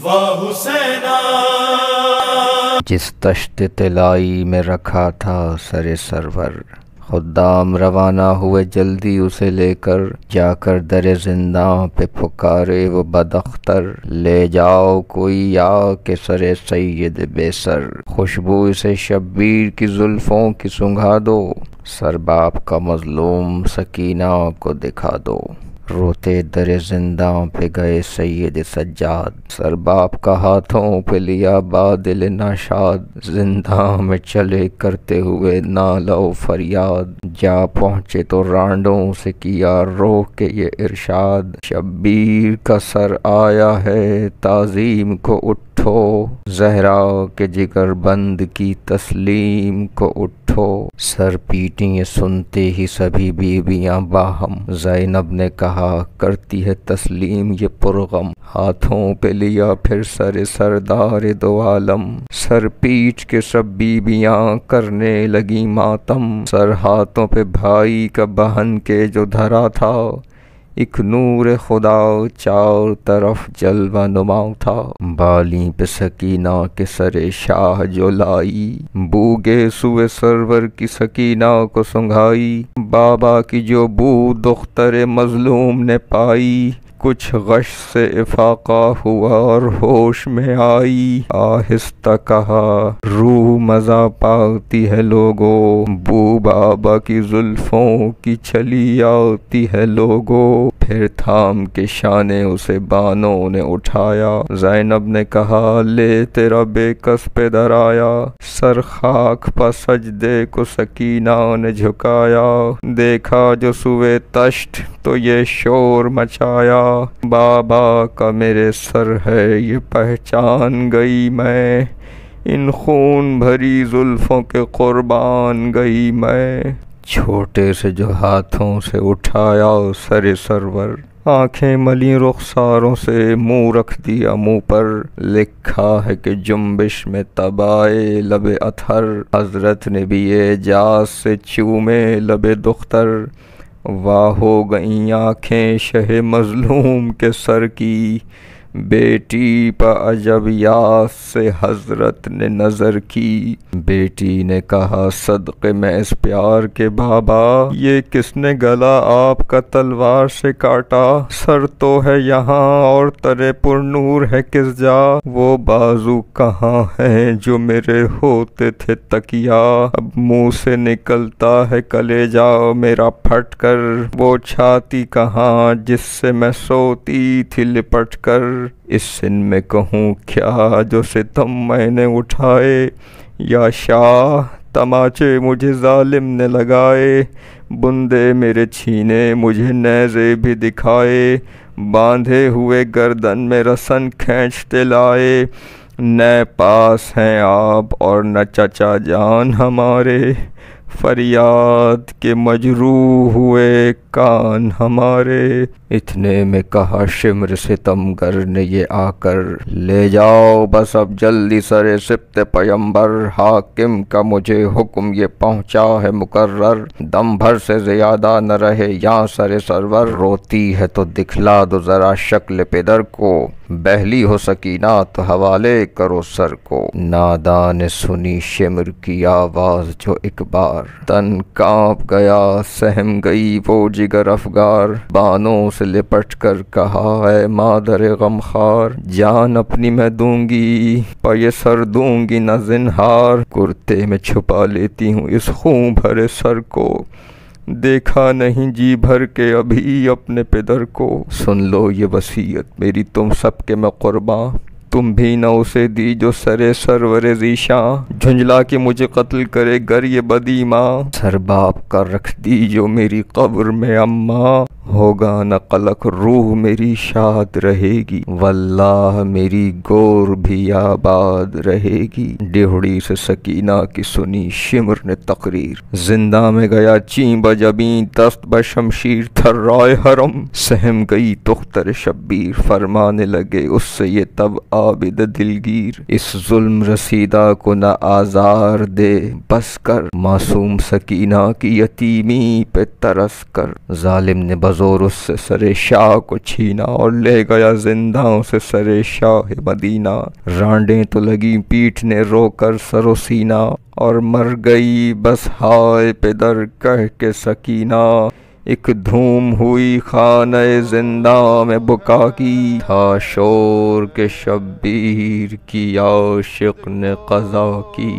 واہ حسینا، جس تشت طلائی میں رکھا تھا سر سرور، خدام روانہ ہوئے جلدی اسے لے کر، جا کر در زنداں پہ پکارے وہ بداختر، لے جاؤ کوئی یا کہ سر سید بے سر، خوشبو اسے شبیر کی زلفوں کی سنگھا دو، سر باپ کا مظلوم سکینہ کو دکھا دو۔ روتے در زنداں پہ گئے سید سجاد، سر باپ کا ہاتھوں پہ لیا بادل ناشاد، زنداں میں چلے کرتے ہوئے نالہ و فریاد، جا پہنچے تو رانڈوں سے کیا رو کے یہ ارشاد، شبیر کا سر آیا ہے تعظیم کو اٹھو، زہرا کے جگر بند کی تسلیم کو اٹھو۔ سر پیٹیں یہ سنتے ہی سبھی بیویاں باہم، زینب نے کہا کرتی ہے تسلیم یہ پرغم، ہاتھوں پہ لیا پھر سر سردار دو عالم، سر پیٹ کے سب بیویاں کرنے لگی ماتم، سر ہاتھوں پہ بھائی کا بہن کے جو دھرا تھا، ایک نور خدا چار طرف جلوہ نما تھا، بالیں پہ سکینہ کے سر شاہ جو لائی، بوگے سوئے سرور کی سکینہ کو سنگھائی، بابا کی جو بو دختر مظلوم نے پائی، کچھ غش سے افاقہ ہوا اور ہوش میں آئی، آہستہ کہا روح مزہ پاتی ہے لوگو، بو بابا کی زلفوں کی چلی آتی ہے لوگو، پھر تھام کے شانے اسے بانوں نے اٹھایا، زینب نے کہا لے تیرا بے کس پہ درایا، سر خاک پا سجدے کو سکینہ نے جھکایا، دیکھا جو سوئے تشت تو یہ شور مچایا، بابا کا میرے سر ہے یہ پہچان گئی میں، ان خون بھری زلفوں کے قربان گئی میں، چھوٹے سے جو ہاتھوں سے اٹھایا سر سرور، آنکھیں ملی رخساروں سے منہ رکھ دیا منہ پر، لکھا ہے کہ جنبش میں تبائے لب اطہر، حضرت نے بھی اعجاز سے چومے لب دختر، واہ ہو گئیں آنکھیں شہ مظلوم کے سر کی، بیٹی پہ عجب یاس سے حضرت نے نظر کی، بیٹی نے کہا صدقے میں اس پیار کے بابا، یہ کس نے گلا آپ کا تلوار سے کاٹا، سر تو ہے یہاں اور ترے پر نور ہے کس جا، وہ بازو کہاں ہیں جو میرے ہوتے تھے تکیا، اب منہ سے نکلتا ہے کلیجا میرا پھٹ کر، وہ چھاتی کہاں جس سے میں سوتی تھی لپٹ کر، اس سن میں کہوں کیا جو ستم میں نے اٹھائے، یا شاہ تماچے مجھے ظالم نے لگائے، بندے میرے چھینے مجھے نیزے بھی دکھائے، باندھے ہوئے گردن میں رسن کھینچتے لائے، نہ پاس ہیں آپ اور نہ چچا جان ہمارے، فریاد کے مجروح ہوئے کان ہمارے، اتنے میں کہا شمر ستمگر نے یہ آ کر، لے جاؤ بس اب جلدی سر سبط پیمبر، حاکم کا مجھے حکم یہ پہنچا ہے مقرر، دم بھر سے زیادہ نہ رہے یہاں سر سرور، روتی ہے تو دکھلا دو ذرا شکل پدر کو، بہلی ہو سکینہ تو حوالے کرو سر کو، ناداں نے سنی شمر کی آواز جو ایک بار، تن کانپ گیا سہم گئی وہ جگر افگار، بانوں سے لپٹ کر کہا اے مادر غمخوار، جان اپنی میں دوں گی پا یہ سر دوں گی نہ زنہار، کرتے میں چھپا لیتی ہوں اس خون بھرے سر کو، دیکھا نہیں جی بھر کے ابھی اپنے پدر کو، سن لو یہ وصیت میری تم سب کے میں قرباں، تم بھی نہ اسے دی جو سر سرور ذیشاں، جھنجلا کے مجھے قتل کرے گر یہ بدی ماں، سر باپ کا رکھ دی جو میری قبر میں اماں، ہوگا نہ قلق روح میری شاد رہے گی، واللہ میری گور بھی آباد رہے گی، ڈیہڑی سے سکینہ کی سنی شمر نے تقریر، زندہ میں گیا چین بجبیں دست بشمشیر، تھرائے حرم سہم گئی تختر شبیر، فرمانے لگے اس سے یہ تب عابد دلگیر، اس ظلم رسیدہ کو نہ آزار دے بس کر، معصوم سکینہ کی یتیمی پہ ترس کر، ظالم نے بزور اس سے سر شاہ کو چھینا اور لے گیا زندہوں سے سر شاہ مدینہ۔ رانڈیں تو لگی پیٹنے رو کر سر و سینہ، اور مر گئی بس ہائے پدر کہہ کے سکینہ۔ ایک دھوم ہوئی خانہ زنداں میں بکا کی، تھا شور کے شبیر کی عاشق نے قضا کی۔